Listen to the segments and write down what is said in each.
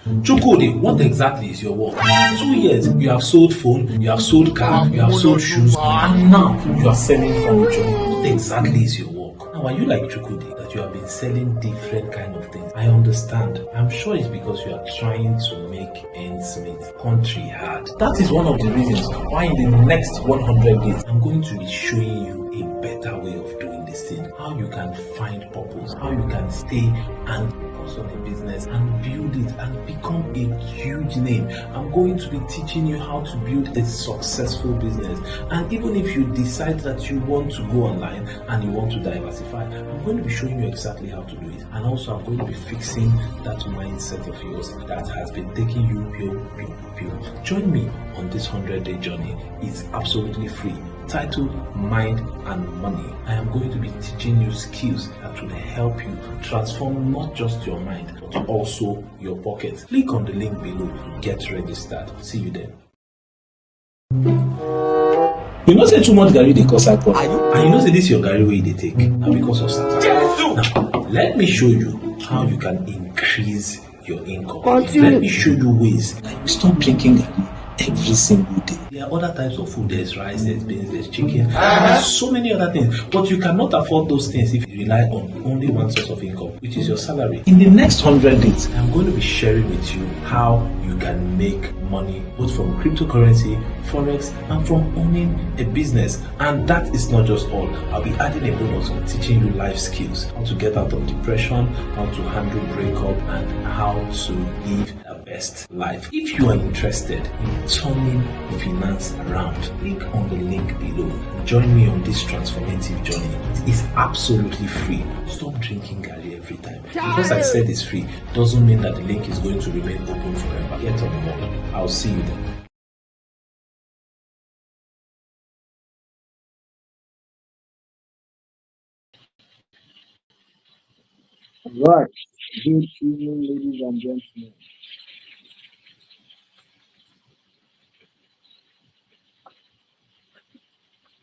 Chukudi, what exactly is your work? 2 years, you have sold phone, you have sold car, you have sold shoes, and now you are selling furniture. What exactly is your work? Now, are you like Chukudi that you have been selling different kind of things? I understand. I'm sure it's because you are trying to make ends meet. Country hard. That is one of the reasons why in the next 100 days, I'm going to be showing you a better way of doing this thing. How you can find purpose, how you can stay and focus on a business and build it and become a huge name. I'm going to be teaching you how to build a successful business. And even if you decide that you want to go online and you want to diversify, I'm going to be showing you exactly how to do it. And also, I'm going to be fixing that mindset of yours that has been taking you pure. Join me on this 100-day journey. It's absolutely free. Titled Mind and Money. I am going to be teaching you skills that will help you transform not just your mind but also your pocket. Click on the link below. Get registered. See you there. You know say too much Gary dey cause alcohol. And you know say this your Gary wey you dey take na because of Satan. Now, let me show you how you can increase your income. Let me show you ways like stop drinking Gary every single day. There are other types of food. There's rice, there's beans, there's chicken, there's so many other things. But you cannot afford those things if you rely on only one source of income, which is your salary. In the next 100 days, I'm going to be sharing with you how you can make money both from cryptocurrency, forex, and from owning a business. And that is not just all. I'll be adding a bonus on teaching you life skills, how to get out of depression, how to handle breakup, and how to live a best life. If you are interested in turning finance around, click on the link below. Join me on this transformative journey. It is absolutely free. Stop drinking Gary every time. Because I said it's free doesn't mean that the link is going to remain open forever. Get on board. I'll see you then. Right. Good evening, ladies and gentlemen.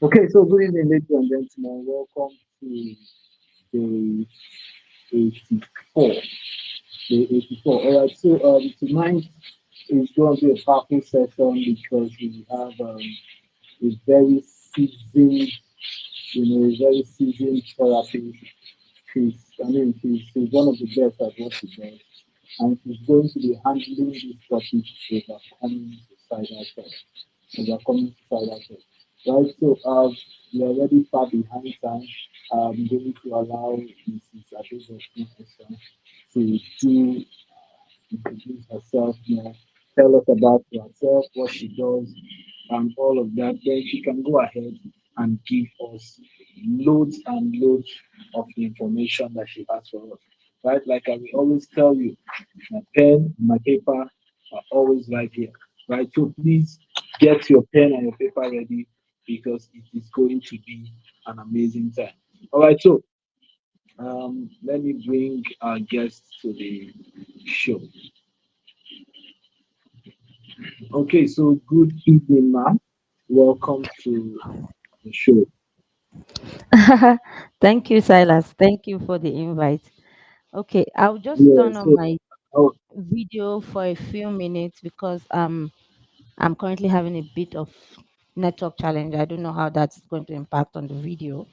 Okay, so good evening, ladies and gentlemen. Welcome to day 84. Day 84. All right, so tonight is going to be a powerful session because we have a very seasoned, a very seasoned therapist. She's one of the best at what she does, and she's going to be handling this topic overcoming suicidal thoughts. Overcoming suicidal thoughts. Right, so we're already far behind time. I'm going to allow Mrs. Adezo to do introduce herself, tell us about herself, what she does, and all of that. Then she can go ahead and give us loads and loads of the information that she has for us. Right, like I will always tell you, my pen, my paper are always right here. Right, so please get your pen and your paper ready because it is going to be an amazing time. All right, so let me bring our guests to the show. Okay, so good evening, ma'am. Welcome to the show. Thank you, Silas. Thank you for the invite. Okay, I'll just Yeah, turn on so my oh, video for a few minutes because I'm currently having a bit of network challenge. I don't know how that's going to impact on the video.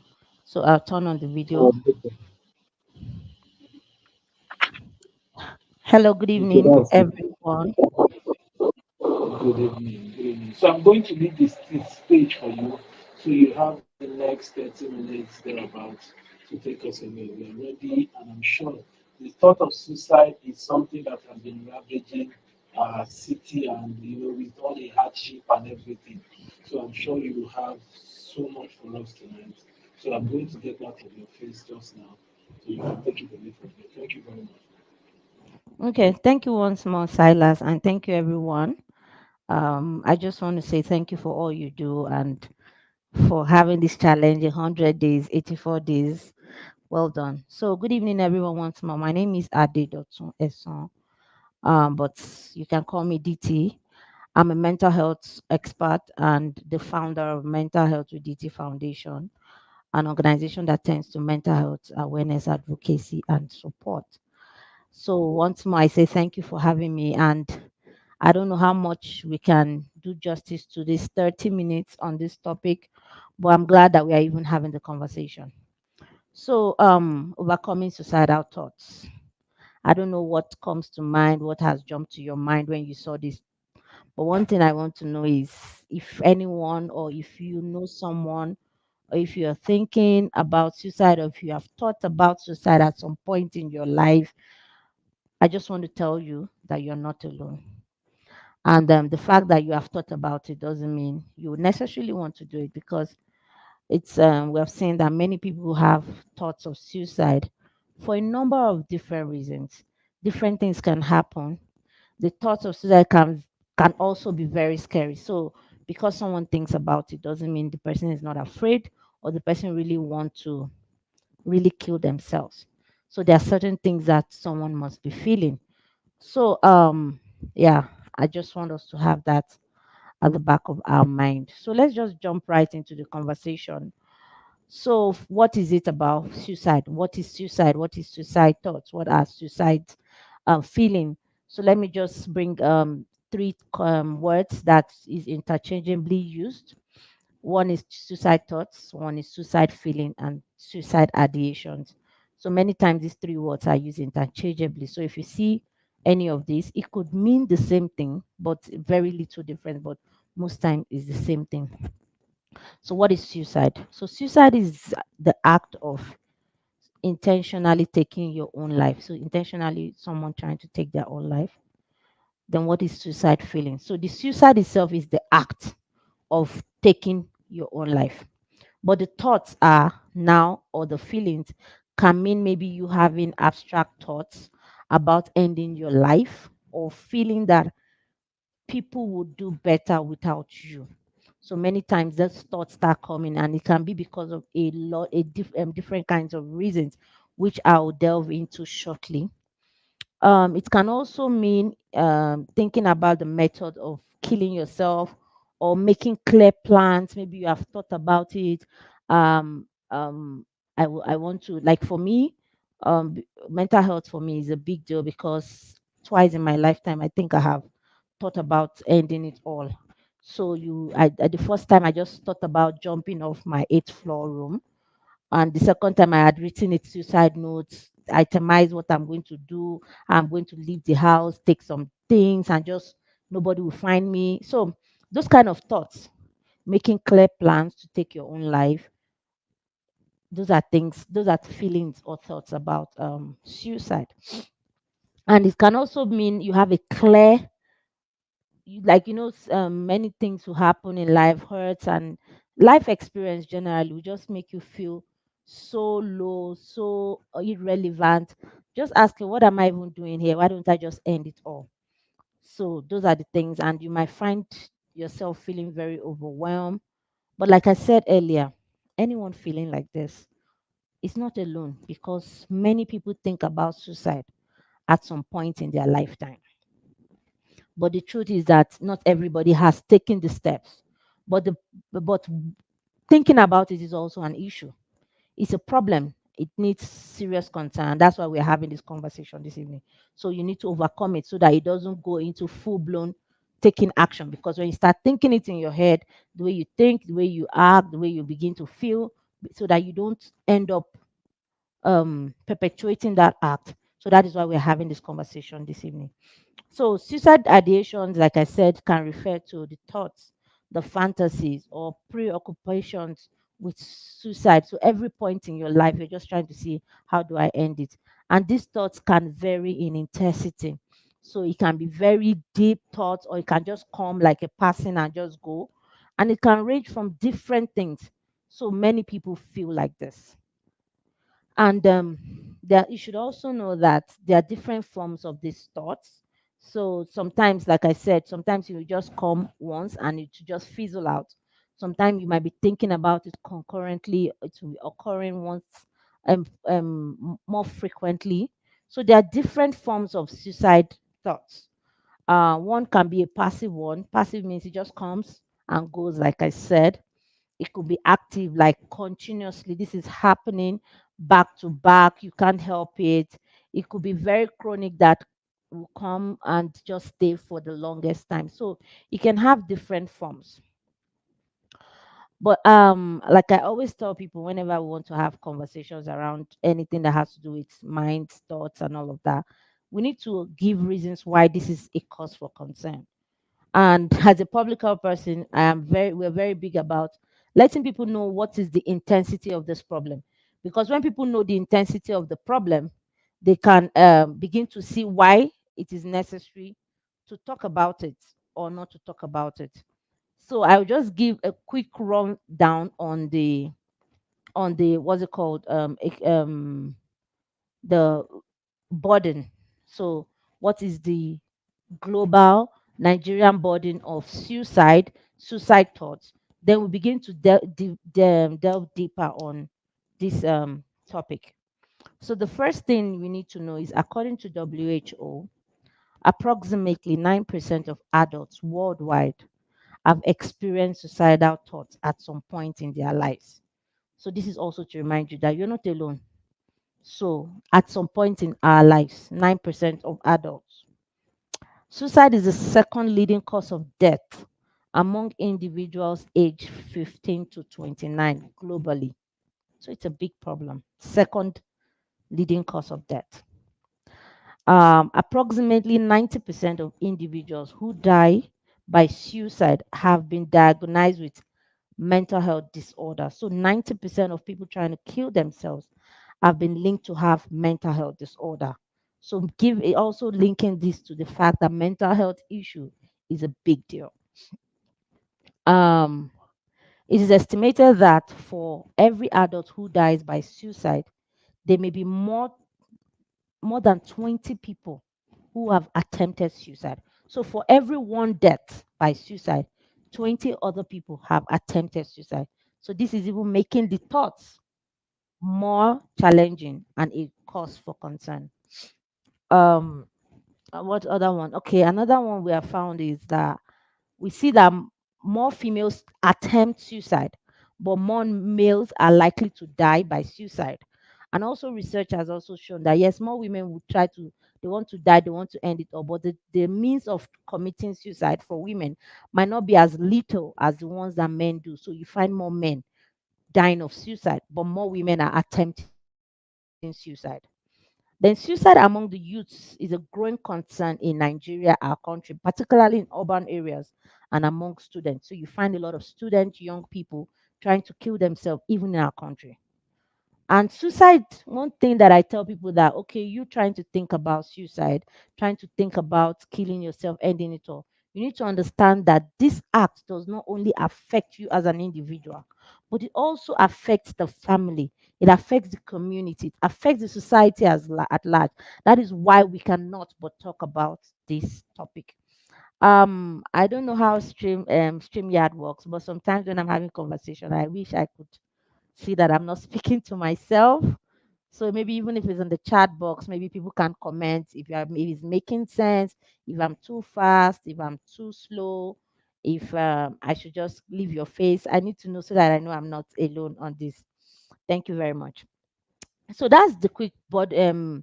So I'll turn on the video. okay, Hello, good okay, evening, that's good. everyone. Good evening, good evening. So I'm going to leave this stage for you. So you have the next 30 minutes thereabouts to take us away. We are ready, and I'm sure the thought of suicide is something that has been ravaging our city and with all the hardship and everything. So I'm sure you will have so much for us tonight. So I'm going to get that of your face just now. So you can take it away from here. Thank you very much. Okay, thank you once more, Silas, and thank you, everyone. I just want to say thank you for all you do and for having this challenge 100 days, 84 days. Well done. So, good evening, everyone, once more. My name is Ade Dotun Eson, but you can call me DT. I'm a mental health expert and the founder of Mental Health with DT Foundation, an organization that tends to mental health awareness, advocacy, and support. So once more, I say thank you for having me. And I don't know how much we can do justice to this 30 minutes on this topic, but I'm glad that we are even having the conversation. So, overcoming suicidal thoughts. I don't know what comes to mind, what has jumped to your mind when you saw this. But one thing I want to know is if anyone, or if you know someone, or if you're thinking about suicide, or if you have thought about suicide at some point in your life, I just want to tell you that you're not alone. And the fact that you have thought about it doesn't mean you necessarily want to do it, because it's we have seen that many people have thoughts of suicide for a number of different reasons. Different things can happen. The thoughts of suicide can also be very scary. So because someone thinks about it doesn't mean the person is not afraid, or the person really want to really kill themselves. So there are certain things that someone must be feeling. So yeah, I just want us to have that at the back of our mind. So let's just jump right into the conversation. So, what is it about suicide? What is suicide? What is suicide thoughts? What are suicide feeling? So, let me just bring three words that is interchangeably used. One is suicide thoughts, one is suicide feeling, and suicide ideations. So, many times these three words are used interchangeably. So, if you see any of these, it could mean the same thing, but very little difference. But most time is the same thing. So, what is suicide? So, suicide is the act of intentionally taking your own life. So, intentionally, someone trying to take their own life. Then, what is suicide feeling? So, the suicide itself is the act of taking your own life. But the thoughts are now, or the feelings can mean maybe you having abstract thoughts about ending your life, or feeling that people would do better without you. So many times those thoughts start coming, and it can be because of different kinds of reasons, which I'll delve into shortly. It can also mean thinking about the method of killing yourself, or making clear plans. Maybe you have thought about it. Um, um, I want to, like for me, mental health for me is a big deal, because twice in my lifetime, I think I have thought about ending it all. So the first time I just thought about jumping off my eighth floor room, and the second time I had written it suicide notes, itemized what I'm going to do. I'm going to leave the house, take some things, and just nobody will find me. So those kind of thoughts, making clear plans to take your own life, those are things, those are feelings or thoughts about suicide. And it can also mean you have a clear, like many things will happen in life, hurts and life experience generally will just make you feel so low, so irrelevant, just asking, what am I even doing here? Why don't I just end it all? So those are the things, and you might find yourself feeling very overwhelmed. But like I said earlier, anyone feeling like this is not alone, because many people think about suicide at some point in their lifetime. But the truth is that not everybody has taken the steps. But but thinking about it is also an issue. It's a problem. It needs serious concern. That's why we're having this conversation this evening. So you need to overcome it so that it doesn't go into full blown taking action. Because when you start thinking it in your head, the way you think, the way you act, the way you begin to feel, so that you don't end up perpetuating that act. So that is why we're having this conversation this evening. So, suicide ideations, like I said, can refer to the thoughts, the fantasies, or preoccupations with suicide. So, every point in your life, you're just trying to see, how do I end it? And these thoughts can vary in intensity. So, it can be very deep thoughts, or it can just come like a passing and just go. And it can range from different things. So, many people feel like this. And there, you should also know that there are different forms of these thoughts. So sometimes, like I said, sometimes you will just come once and it will just fizzle out. Sometimes you might be thinking about it concurrently, it will be occurring once, more frequently. So there are different forms of suicide thoughts. One can be a passive one. Passive means it just comes and goes, like I said. It could be active, like continuously. This is happening back to back. You can't help it. It could be very chronic that will come and just stay for the longest time. So it can have different forms. But like I always tell people whenever we want to have conversations around anything that has to do with minds, thoughts, and all of that, we need to give reasons why this is a cause for concern. And as a public health person, we're very big about letting people know what is the intensity of this problem. Because when people know the intensity of the problem, they can begin to see why it is necessary to talk about it or not to talk about it. So I'll just give a quick rundown on the what's it called the burden. So what is the global Nigerian burden of suicide thoughts? Then we begin to delve deeper on this topic. So the first thing we need to know is, according to WHO, approximately 9% of adults worldwide have experienced suicidal thoughts at some point in their lives. So this is also to remind you that you're not alone. So at some point in our lives, 9% of adults. Suicide is the second leading cause of death among individuals aged 15 to 29 globally. So it's a big problem. Second leading cause of death. Approximately 90% of individuals who die by suicide have been diagnosed with mental health disorder. So 90% of people trying to kill themselves have been linked to have mental health disorder. So give also linking this to the fact that mental health issue is a big deal. Um, it is estimated that for every adult who dies by suicide, there may be more than 20 people who have attempted suicide. So for every one death by suicide, 20 other people have attempted suicide. So this is even making the thoughts more challenging and a cause for concern. Um, what other one? Okay, another one we have found is that we see that more females attempt suicide, but more males are likely to die by suicide. And also, research has also shown that yes, more women would try to, they want to die, they want to end it all, but the means of committing suicide for women might not be as little as the ones that men do. So you find more men dying of suicide, but more women are attempting suicide. Then suicide among the youths is a growing concern in Nigeria, our country, particularly in urban areas and among students. So you find a lot of students, young people trying to kill themselves even in our country. And suicide, one thing that I tell people that, okay, you trying to think about suicide, trying to think about killing yourself, ending it all, you need to understand that this act does not only affect you as an individual, but it also affects the family, it affects the community, it affects the society at large. That is why we cannot but talk about this topic. I don't know how StreamYard works, but sometimes when I'm having conversation, I wish I could see that I'm not speaking to myself. So maybe even if it's in the chat box, maybe people can comment if it's making sense, if I'm too fast, if I'm too slow, if I should just leave your face. I need to know so that I know I'm not alone on this. Thank you very much. So that's the quick overview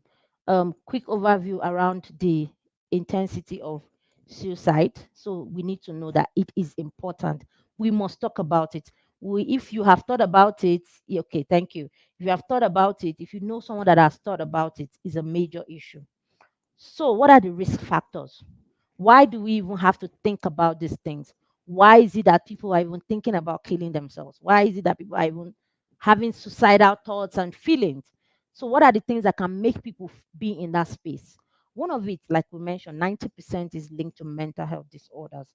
around the intensity of suicide. So we need to know that it is important. We must talk about it. If you have thought about it, okay, thank you. If you have thought about it, if you know someone that has thought about it, is a major issue. So, what are the risk factors? Why do we even have to think about these things? Why is it that people are even thinking about killing themselves? Why is it that people are even having suicidal thoughts and feelings? So, what are the things that can make people be in that space? One of it, like we mentioned, 90% is linked to mental health disorders.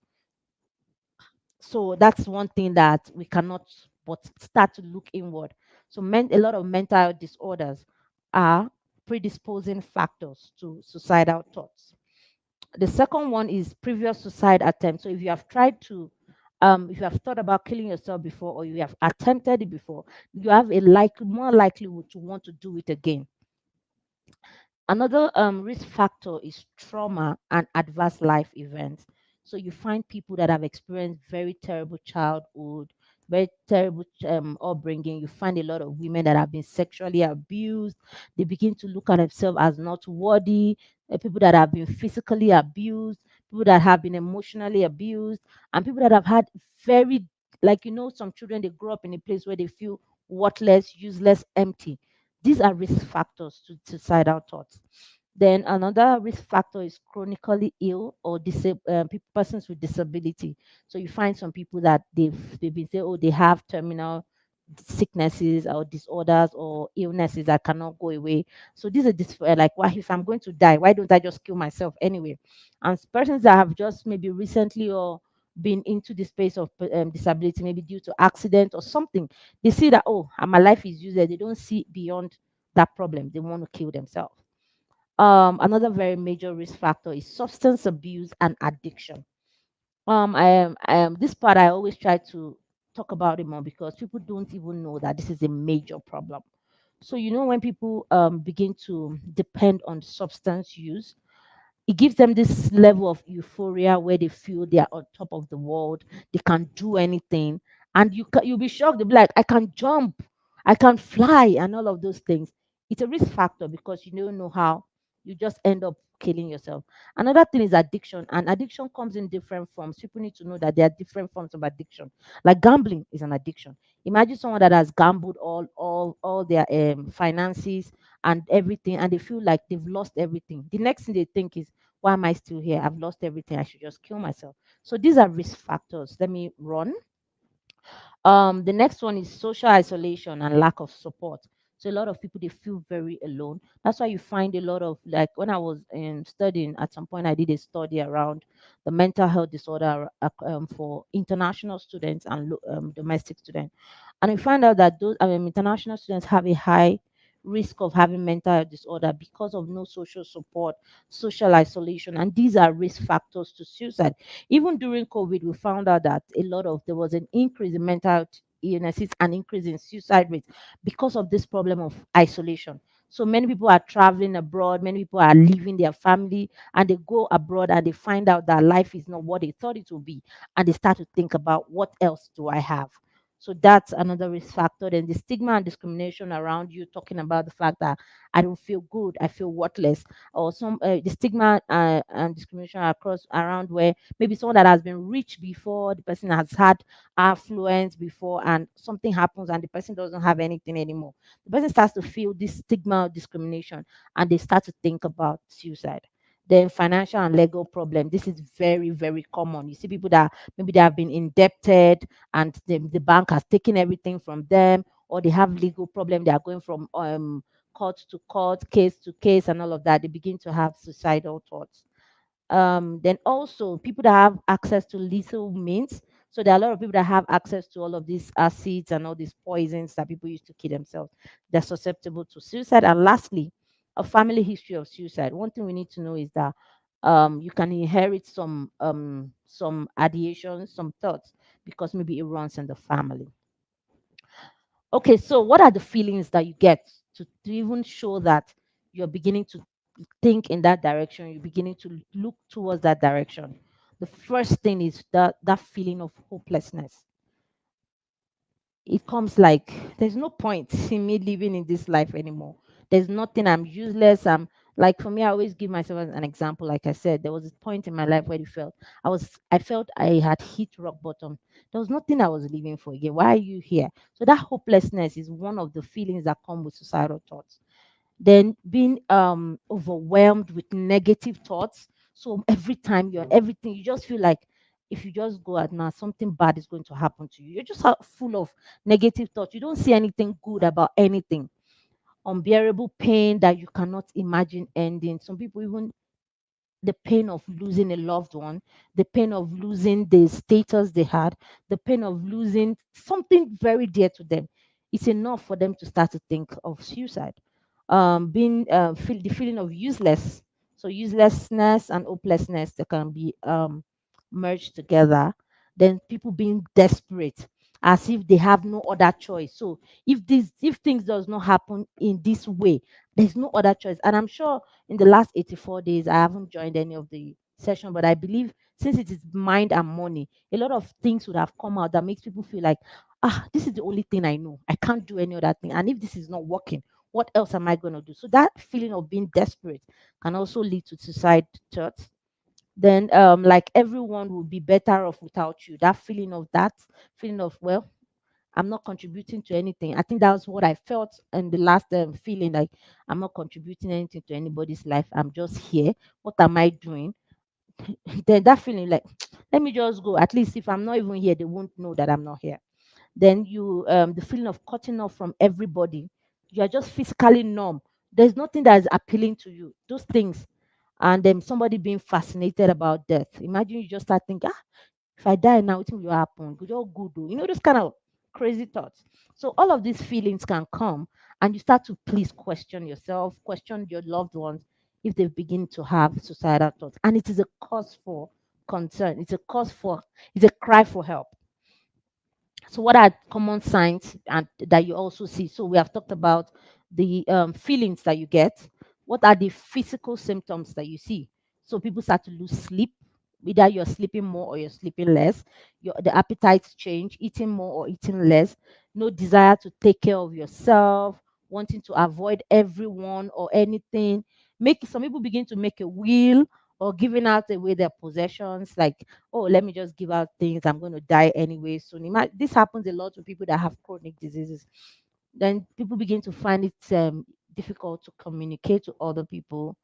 So, that's one thing that we cannot but start to look inward. So, a lot of mental health disorders are predisposing factors to suicidal thoughts. The second one is previous suicide attempt. So if you have tried to, if you have thought about killing yourself before or you have attempted it before, you have a more likelihood to want to do it again. Another risk factor is trauma and adverse life events. So you find people that have experienced very terrible childhood, very terrible upbringing. You find a lot of women that have been sexually abused. They begin to look at themselves as not worthy. People that have been physically abused, people that have been emotionally abused, and people that have had very, like, some children, they grow up in a place where they feel worthless, useless, empty. These are risk factors to suicidal thoughts. Then another risk factor is chronically ill or persons with disability. So you find some people that they've been saying, oh, they have terminal sicknesses or disorders or illnesses that cannot go away. So these are like, why, if I'm going to die, why don't I just kill myself anyway? And persons that have just maybe recently or been into the space of disability, maybe due to accident or something, they see that, oh, my life is useless. They don't see beyond that problem. They want to kill themselves. Another very major risk factor is substance abuse and addiction. This part I always try to talk about it more because people don't even know that this is a major problem. So when people begin to depend on substance use, it gives them this level of euphoria where they feel they are on top of the world, they can do anything, and you'll be shocked. They'll be like, I can jump, I can fly, and all of those things. It's a risk factor because you don't know how you just end up killing yourself. Another thing is addiction, and addiction comes in different forms. People need to know that there are different forms of addiction. Like gambling is an addiction. Imagine someone that has gambled all their finances and everything, and they feel like they've lost everything. The next thing they think is, why am I still here? I've lost everything. I should just kill myself. So these are risk factors. Let me run. The next one is social isolation and lack of support. So a lot of people, they feel very alone. That's why you find a lot of, like, when I was studying at some point, I did a study around the mental health disorder for international students and domestic students, and we find out that those international students have a high risk of having mental health disorder because of no social support, social isolation, and these are risk factors to suicide. Even during COVID, we found out that there was an increase in mental health illnesses and increase in suicide rates because of this problem of isolation. So many people are traveling abroad, many people are leaving their family, and they go abroad and they find out that life is not what they thought it would be. And they start to think about, what else do I have? So that's another risk factor. Then the stigma and discrimination around you, talking about the fact that I don't feel good, I feel worthless, or the stigma and discrimination across around where maybe someone that has been rich before, the person has had affluence before, and something happens and the person doesn't have anything anymore. The person starts to feel this stigma or discrimination, and they start to think about suicide. Then financial and legal problem. This is very, very common. You see people that maybe they have been indebted and the bank has taken everything from them, or they have legal problem. They are going from court to court, case to case, and all of that. They begin to have suicidal thoughts. Then also people that have access to lethal means. So there are a lot of people that have access to all of these acids and all these poisons that people use to kill themselves. They're susceptible to suicide. And lastly, a family history of suicide. One thing we need to know is that you can inherit some ideations, some thoughts, because maybe it runs in the family. Okay, so what are the feelings that you get to even show that you're beginning to think in that direction, you're beginning to look towards that direction? The first thing is that feeling of hopelessness. It comes like, there's no point in me living in this life anymore. There's nothing, I'm useless. I'm like, for me, I always give myself as an example. Like I said, there was a point in my life where I felt I had hit rock bottom. There was nothing I was living for again. Why are you here? So that hopelessness is one of the feelings that come with suicidal thoughts. Then being overwhelmed with negative thoughts. So every time you're everything, you just feel like, if you just go out now, something bad is going to happen to you. You're just full of negative thoughts. You don't see anything good about anything. Unbearable pain that you cannot imagine ending. Some people, even the pain of losing a loved one, the pain of losing the status they had, the pain of losing something very dear to them. It's enough for them to start to think of suicide. Being the feeling of useless. So uselessness and hopelessness, they can be merged together. Then people being desperate, as if they have no other choice. So if things does not happen in this way, there's no other choice. And I'm sure in the last 84 days, I haven't joined any of the session, but I believe since it is mind and money, a lot of things would have come out that makes people feel like, this is the only thing I know. I can't do any other thing. And if this is not working, what else am I going to do? So that feeling of being desperate can also lead to suicide thoughts. Then like everyone will be better off without you. That feeling of, well, I'm not contributing to anything. I think that was what I felt in the last feeling, like I'm not contributing anything to anybody's life. I'm just here. What am I doing? Then that feeling like, let me just go. At least if I'm not even here, they won't know that I'm not here. Then you the feeling of cutting off from everybody. You are just physically numb. There's nothing that is appealing to you. Those things. And then somebody being fascinated about death. Imagine you just start thinking, if I die now, what will happen? Good or good, oh. Those kind of crazy thoughts. So all of these feelings can come, and you start to please question yourself, question your loved ones if they begin to have suicidal thoughts. And it is a cause for concern. It's a cry for help. So, what are common signs and that you also see? So, we have talked about the feelings that you get. What are the physical symptoms that you see? So, people start to lose sleep. Either you're sleeping more or you're sleeping less. The appetites change, eating more or eating less. No desire to take care of yourself, wanting to avoid everyone or anything. Make some people begin to make a will or giving out away their possessions, like, oh, let me just give out things. I'm going to die anyway soon. This happens a lot to people that have chronic diseases. Then people begin to find it difficult to communicate to other people.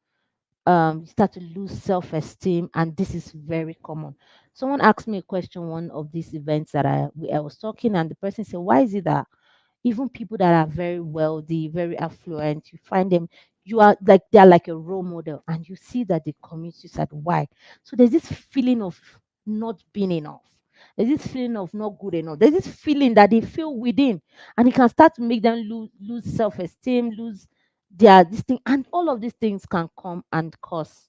You start to lose self-esteem, and this is very common. Someone asked me a question one of these events that I was talking, and the person said, "Why is it that even people that are very wealthy, very affluent, you find them, you are like they're like a role model, and you see that they commit suicide. Why?" So there's this feeling of not being enough. There's this feeling of not good enough. There's this feeling that they feel within, and it can start to make them lose self-esteem, lose their this thing, and all of these things can come and cause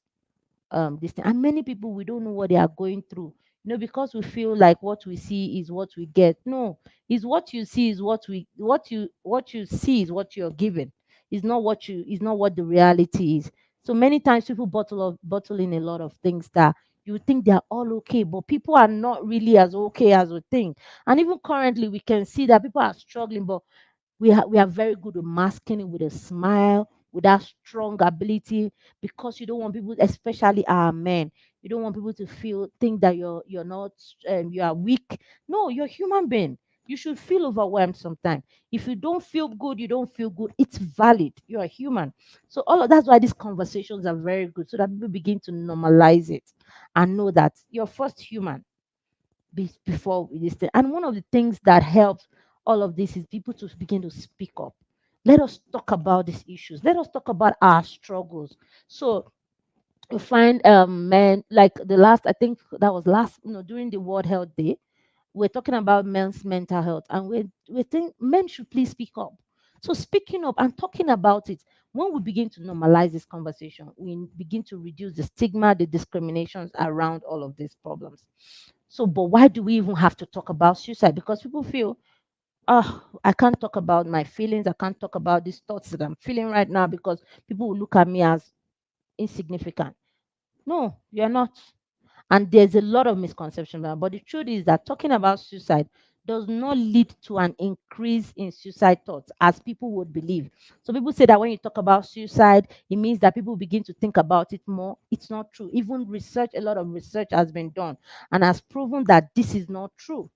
this thing. And many people, we don't know what they are going through, because we feel like what we see is what we get. No, is what you see is what you see is what you're given. Is not what the reality is. So many times people bottle in a lot of things that you would think they're all okay, but people are not really as okay as we think. And even currently we can see that people are struggling, but we are very good at masking it with a smile, with that strong ability, because you don't want people, especially our men, you don't want people to think that you're not you are weak. No, you're a human being. You should feel overwhelmed sometimes. If you don't feel good, you don't feel good. It's valid. You're a human. So all of that's why these conversations are very good, so that people begin to normalize it and know that you're first human before we this thing. And one of the things that helps all of this is people to begin to speak up. Let us talk about these issues. Let us talk about our struggles. So you find men, like the last, I think that was last, during the World Health Day, we're talking about men's mental health, and we think men should please speak up. So speaking up and talking about it, when we begin to normalize this conversation, we begin to reduce the stigma, the discriminations around all of these problems. So, but why do we even have to talk about suicide? Because people feel, I can't talk about my feelings, I can't talk about these thoughts that I'm feeling right now because people will look at me as insignificant. No, you're not. And there's a lot of misconception about it. But the truth is that talking about suicide does not lead to an increase in suicide thoughts as people would believe. So people say that when you talk about suicide, it means that people begin to think about it more. It's not true. Even research, a lot of research has been done and has proven that this is not true.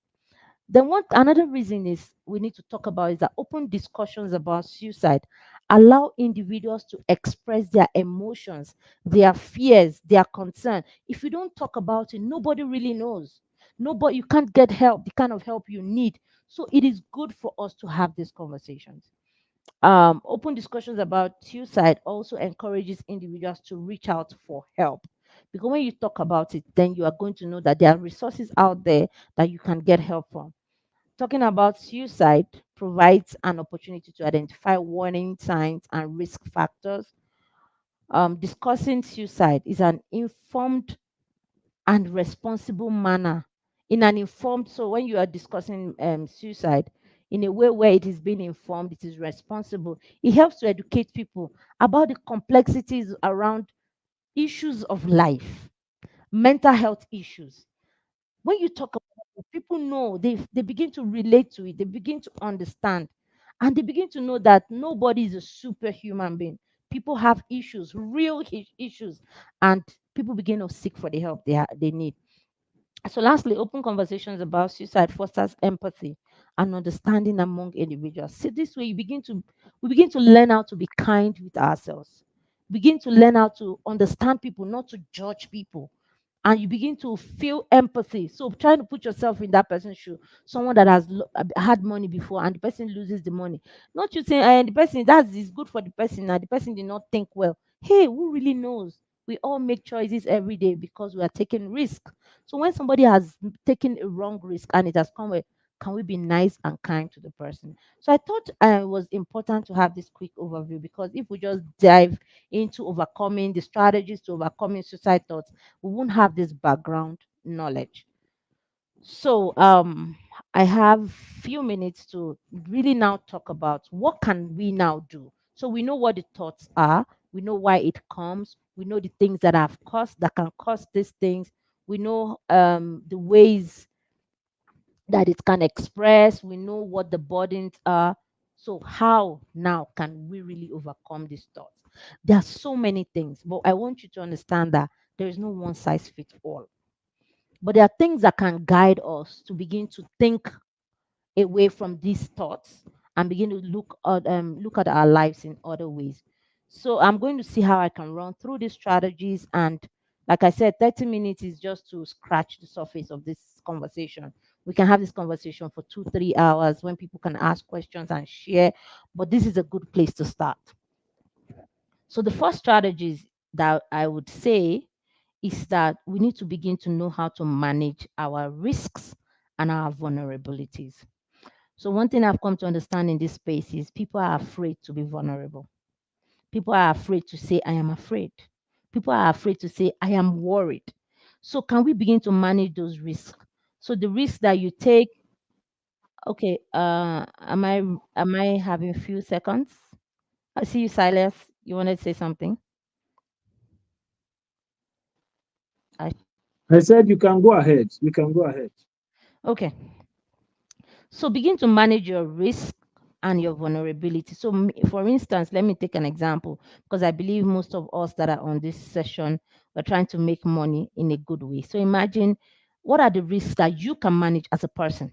Then what another reason is we need to talk about is that open discussions about suicide allow individuals to express their emotions, their fears, their concern. If you don't talk about it, nobody really knows. Nobody, you can't get help, the kind of help you need. So it is good for us to have these conversations. Open discussions about suicide also encourages individuals to reach out for help. Because when you talk about it, then you are going to know that there are resources out there that you can get help from. Talking about suicide provides an opportunity to identify warning signs and risk factors. Discussing suicide is an informed and responsible manner. In an informed, so when you are discussing suicide in a way where it is being informed, it is responsible. It helps to educate people about the complexities around issues of life, mental health issues. When you talk about People know, they begin to relate to it, they begin to understand, and they begin to know that nobody is a superhuman being. People have issues, real issues, and people begin to seek for the help they need. So, lastly, open conversations about suicide fosters empathy and understanding among individuals. See, this way we begin to learn how to be kind with ourselves. Begin to learn how to understand people, not to judge people, and you begin to feel empathy. So trying to put yourself in that person's shoe, someone that has had money before and the person loses the money. Not you saying, the person that is good for the person and the person did not think well. Hey, who really knows? We all make choices every day because we are taking risk. So when somebody has taken a wrong risk and it has come with, can we be nice and kind to the person? So I thought it was important to have this quick overview, because if we just dive into overcoming the strategies to overcoming suicide thoughts, we won't have this background knowledge. So I have few minutes to really now talk about what can we now do. So we know what the thoughts are, we know why it comes, we know the things that have caused that can cause these things, we know the ways that it can express, we know what the burdens are. So how now can we really overcome these thoughts? There are so many things, but I want you to understand that there is no one size fits all. But there are things that can guide us to begin to think away from these thoughts and begin to look at our lives in other ways. So I'm going to see how I can run through these strategies. And like I said, 30 minutes is just to scratch the surface of this conversation. We can have this conversation for 2, 3 hours when people can ask questions and share. But this is a good place to start. So the first strategies that I would say is that we need to begin to know how to manage our risks and our vulnerabilities. So, one thing I've come to understand in this space is people are afraid to be vulnerable. People are afraid to say, I am afraid. People are afraid to say, I am worried. So, can we begin to manage those risks? So, the risk that you take, okay, am I having a few seconds? I see you, Silas. You wanted to say something? I, I said you can go ahead. You can go ahead. okay. So begin to manage your risk and your vulnerability. So, for instance, let me take an example, because I believe most of us that are on this session are trying to make money in a good way. So, imagine what are the risks that you can manage as a person.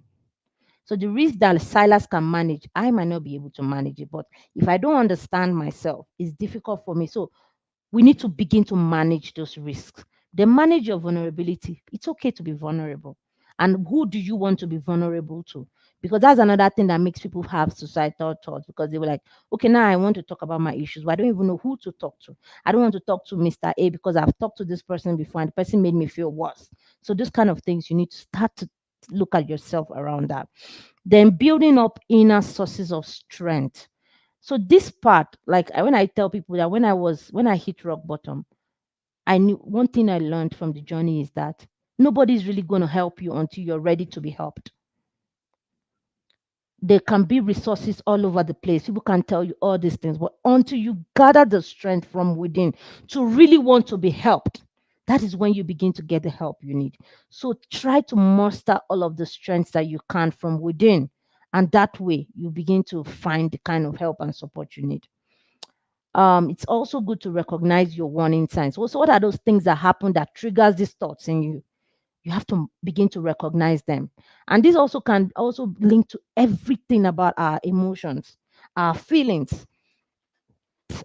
So, the risk that Silas can manage, I might not be able to manage it. But if I don't understand myself, it's difficult for me. So, we need to begin to manage those risks. Then manage your vulnerability. It's okay to be vulnerable. And who do you want to be vulnerable to? Because that's another thing that makes people have suicidal thoughts, because they were like, okay, now I want to talk about my issues, but I don't even know who to talk to. I don't want to talk to Mr. A because I've talked to this person before and the person made me feel worse. So, those kind of things, you need to start to look at yourself around that. Then building up inner sources of strength. So this part, like when I tell people that when I hit rock bottom, I knew one thing I learned from the journey is that nobody's really going to help you until you're ready to be helped. There can be resources all over the place. People can tell you all these things, but until you gather the strength from within to really want to be helped, that is when you begin to get the help you need. So try to muster all of the strengths that you can from within. And that way you begin to find the kind of help and support you need. It's also good to recognize your warning signs. So what are those things that happen that triggers these thoughts in you? You have to begin to recognize them. And this also can also link to everything about our emotions, our feelings,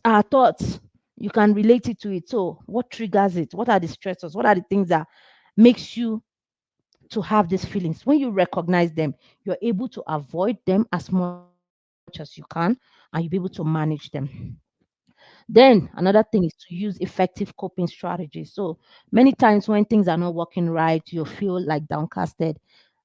our thoughts. You can relate it to it. So what triggers it? What are the stressors? What are the things that makes you to have these feelings? When you recognize them, you're able to avoid them as much as you can, and you'll be able to manage them. Then another thing is to use effective coping strategies. So many times when things are not working right, you feel like downcasted.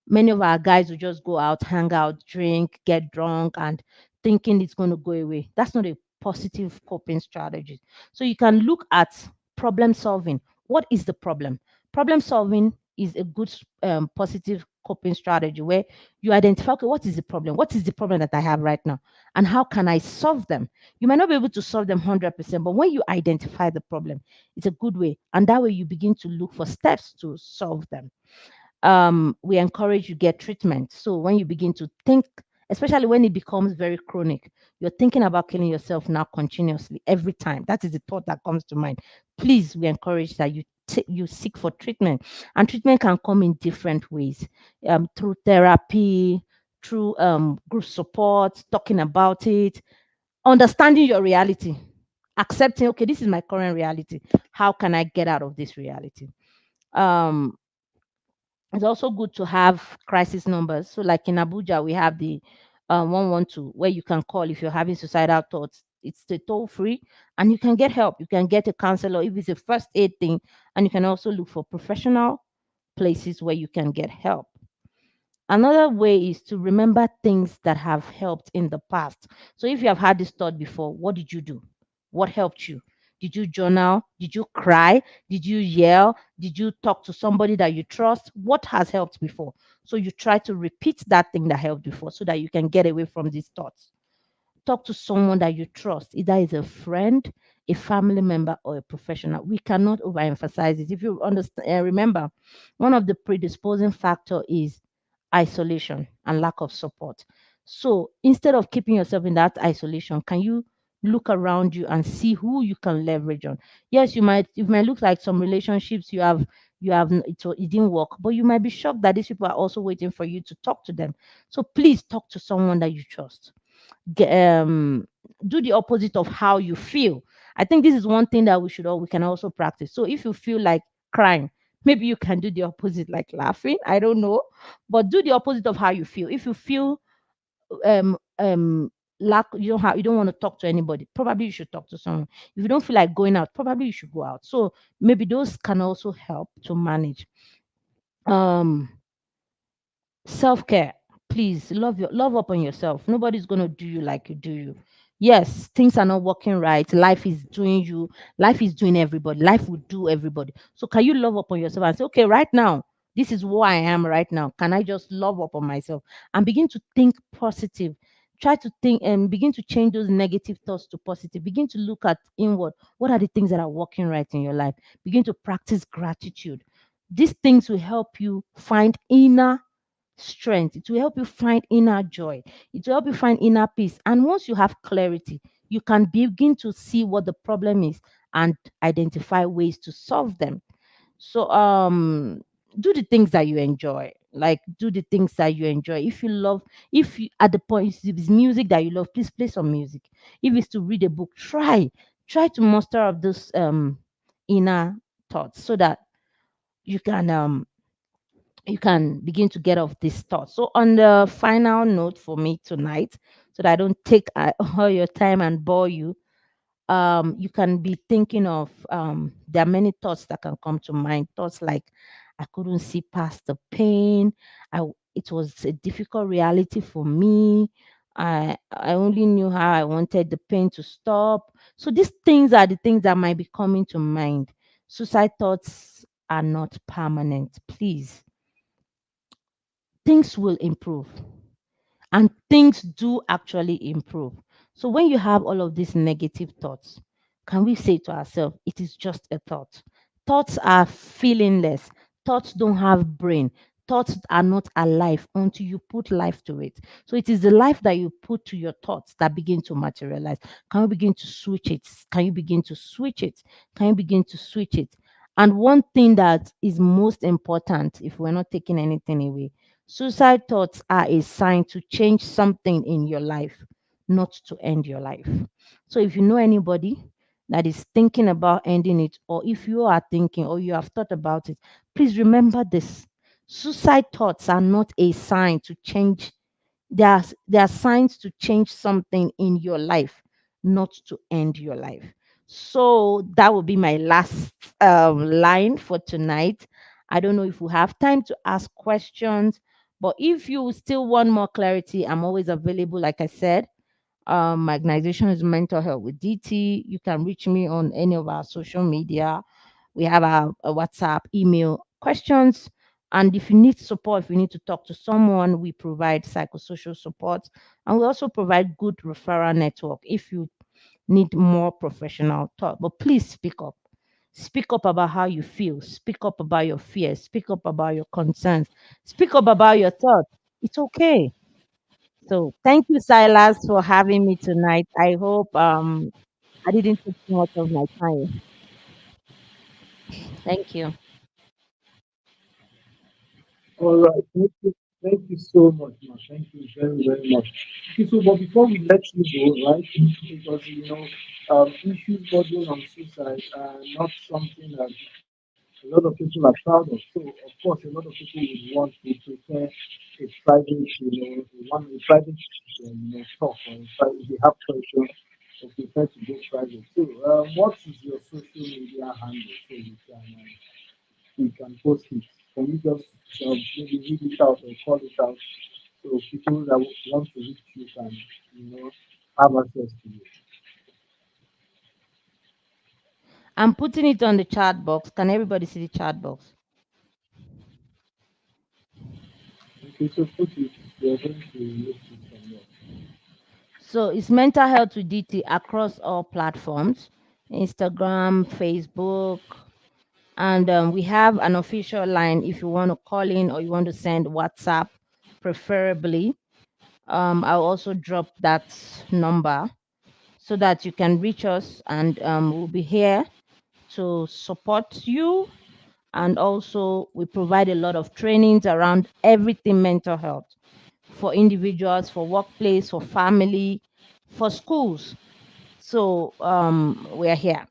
Many of our guys will just go out, hang out, drink, get drunk, and thinking it's going to go away. That's not a positive coping strategy. So you can look at problem solving. What is the problem? Problem solving is a good positive coping strategy where you identify, okay, what is the problem? What is the problem that I have right now? And how can I solve them? You might not be able to solve them 100%, but when you identify the problem, it's a good way. And that way you begin to look for steps to solve them. We encourage you get treatment. So when you begin to think, especially when it becomes very chronic, you're thinking about killing yourself now continuously every time. That is the thought that comes to mind. Please, we encourage that you seek for treatment, and treatment can come in different ways, through therapy, through group support, talking about it, understanding your reality, accepting, okay, this is my current reality. How can I get out of this reality? Um, it's also good to have crisis numbers. So, like in Abuja, we have the 112 where you can call if you're having suicidal thoughts. It's the toll free, and you can get help. You can get a counselor if it's a first aid thing, and you can also look for professional places where you can get help. Another way is to remember things that have helped in the past. So if you have had this thought before, what did you do? What helped you? Did you journal? Did you cry? Did you yell? Did you talk to somebody that you trust? What has helped before? So you try to repeat that thing that helped before so that you can get away from these thoughts. Talk to someone that you trust, either is a friend, a family member, or a professional. We cannot overemphasize it. If you understand, remember, one of the predisposing factor is isolation and lack of support. So instead of keeping yourself in that isolation, can you look around you and see who you can leverage on? Yes, it might look like some relationships it didn't work, but you might be shocked that these people are also waiting for you to talk to them. So please talk to someone that you trust. Ge- um do the opposite of how you feel. I think this is one thing that we can also practice. So if you feel like crying, maybe you can do the opposite, like laughing. I don't know, but do the opposite of how you feel. If you feel um um lack, you don't want to talk to anybody, probably you should talk to someone. If you don't feel like going out, probably you should go out. So maybe those can also help to manage. um Self-care. Please love up on yourself. Nobody's going to do you like you do you. Yes, things are not working right. Life is doing you. Life is doing everybody. Life will do everybody. So can you love up on yourself and say, okay, right now, this is who I am right now. Can I just love up on myself and begin to think positive? Try to think and begin to change those negative thoughts to positive. Begin to look at inward. What are the things that are working right in your life? Begin to practice gratitude. These things will help you find inner strength. It will help you find inner joy. It will help you find inner peace. And once you have clarity, you can begin to see what the problem is and identify ways to solve them. So do the things that you enjoy. Like do the things that you enjoy. If you love, if you at the point if it's music that you love, please play some music. If it's to read a book, try to muster up those inner thoughts so that you can begin to get off this thought. So, on the final note for me tonight, so that I don't take all your time and bore you, you can be thinking of there are many thoughts that can come to mind. Thoughts like, I couldn't see past the pain. It was a difficult reality for me. I only knew how I wanted the pain to stop. So these things are the things that might be coming to mind. Suicide thoughts are not permanent. Please, things will improve, and things do actually improve. So when you have all of these negative thoughts, can we say to ourselves, it is just a thought? Thoughts are feelingless. Thoughts don't have brain. Thoughts are not alive until you put life to it. So it is the life that you put to your thoughts that begin to materialize. Can you begin to switch it? Can you begin to switch it? Can you begin to switch it? And one thing that is most important, if we're not taking anything away, suicide thoughts are a sign to change something in your life, not to end your life. So if you know anybody that is thinking about ending it, or if you are thinking or you have thought about it, please remember this. Suicide thoughts are not a sign to change. They are signs to change something in your life, not to end your life. So that will be my last line for tonight. I don't know if we have time to ask questions, but if you still want more clarity, I'm always available. Like I said, my organization is Mental Health with DT. You can reach me on any of our social media. We have a WhatsApp, email, questions. And if you need support, if you need to talk to someone, we provide psychosocial support. And we also provide good referral network if you need more professional talk. But please speak up. Speak up about how you feel. Speak up about your fears. Speak up about your concerns. Speak up about your thoughts. It's okay. So thank you, Silas, for having me tonight. I hope I didn't take too much of my time. Thank you. All right. Thank you so much, man. Thank you very, very much. Okay, so but before we let you go, right? Because issues bordering on suicide are not something that a lot of people are proud of. So of course, a lot of people would want to prepare a private, one a private, talk, or if they have questions, they prefer to go private. So, what is your social media handle so we can post it? Can you just maybe read it out or call it out so people that want to reach you can, have access to you? I'm putting it on the chat box. Can everybody see the chat box? Okay, so put it. We are going to list it from there. So it's mental health with DT across all platforms, Instagram, Facebook, and we have an official line if you want to call in or you want to send WhatsApp, preferably. I'll also drop that number so that you can reach us, and we'll be here to support you. And also, we provide a lot of trainings around everything mental health for individuals, for workplace, for family, for schools. So we are here.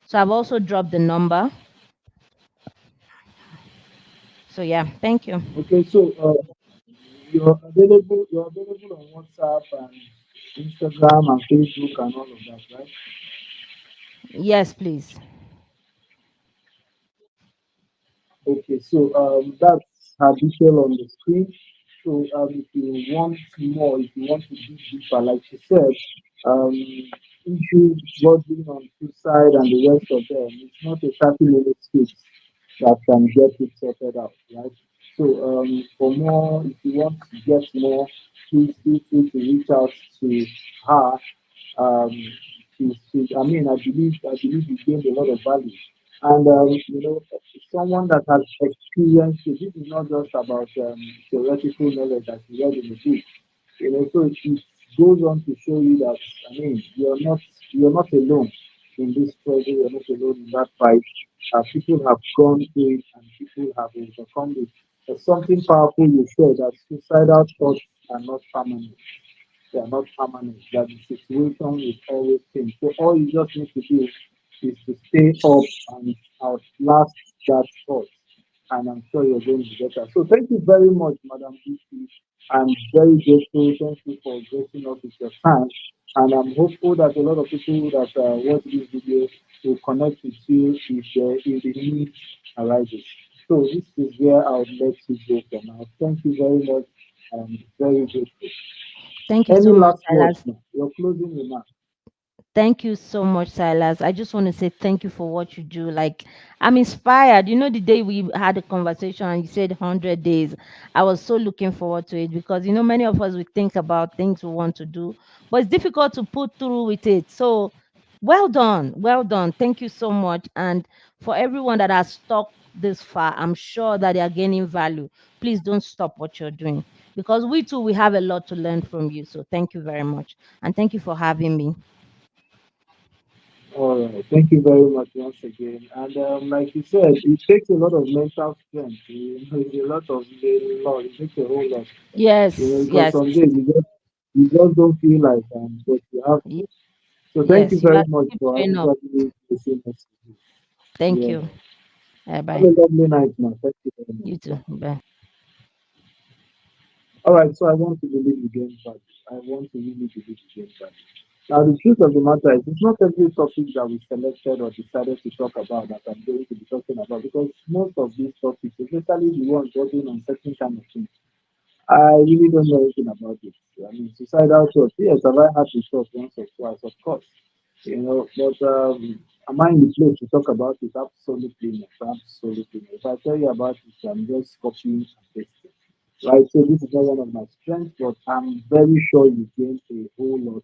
So I've also dropped the number. So yeah, thank you. Okay, so you're available on WhatsApp and Instagram and Facebook and all of that, right? Yes, please. Okay, so that's her detail on the screen. So if you want more, if you want to dig deeper, like she said, issues bordering on suicide and the rest of them, it's not a 30-minute fix that can get it sorted out, right? So for more, if you want to get more, please feel free to reach out to her. Um, I mean, I believe you gained a lot of value, and someone that has experienced it. This is not just about theoretical knowledge that you read in the book. So it goes on to show you that I mean, you're not alone in this struggle. You're not alone in that fight. People have gone through it, and people have overcome it. There's something powerful you said that suicidal thoughts are not permanent. They are not permanent, that the situation will always change. So all you just need to do is to stay up and outlast that thought. And I'm sure you're going to be better. So thank you very much, Madam DC. I'm very grateful. Thank you for gracing us with your time. And I'm hopeful that a lot of people that watch this video will connect with you if the need arises. So this is where I would let you go for now. Thank you very much. I'm very grateful. Thank you Any so much, last words Silas. now? Your closing remarks. Thank you so much, Silas. I just want to say thank you for what you do. Like, I'm inspired. You know, the day we had a conversation and you said 100 days, I was so looking forward to it because, many of us, we think about things we want to do, but it's difficult to put through with it. So, well done. Well done. Thank you so much. And for everyone that has stuck this far, I'm sure that they are gaining value. Please don't stop what you're doing because we too, we have a lot to learn from you. So, thank you very much. And thank you for having me. All right. Thank you very much once again. And like you said, it takes a lot of mental strength. It's a lot. It takes a whole lot. Yes, Because yes, some days you just don't feel like, but you have to. y- So thank you yes. You very have to much keep for showing up. actually listening to me. Thank Yeah. you. Bye Have a bye. lovely night, man. Thank you very much. You too. Bye. All right, so I want to believe again, but I want to really believe again, but now the truth of the matter is it's not every topic that we selected or decided to talk about that I'm going to be talking about because most of these topics, especially the ones working on certain kind of things, I really don't know anything about it. I mean, suicidal thoughts, yes, have I had the thought once or twice, of course, but am I in the place to talk about it? Absolutely not. Absolutely not. If I tell you about it, I'm just copying and pasting. Right? So this is not one of my strengths, but I'm very sure you gained a whole lot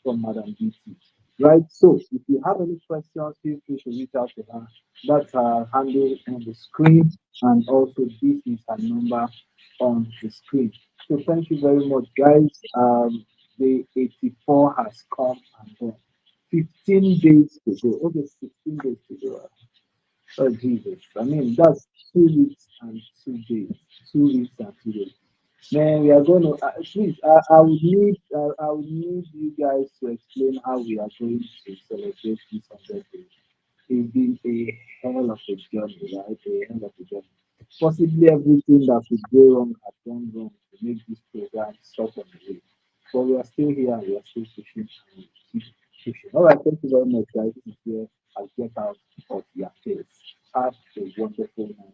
from Madam BT. Right. So if you have any questions, feel free to reach out to her. That's her handle on the screen, and also this is her number on the screen. So thank you very much, guys. The 84 has come and gone. 15 days to go. Okay, 16 days to go. Oh Jesus! I mean that's 2 weeks and 2 days. 2 weeks and 2 days. Man, we are going to please. I would need you guys to explain how we are going to celebrate this 100 days. It's been a hell of a journey, right? A hell of a journey. Possibly everything that could go wrong has gone wrong to make this program stop on the way. But we are still here and we are still pushing and we keep pushing. All right, thank you very much, guys. This is where I get out of your face. Have a wonderful night.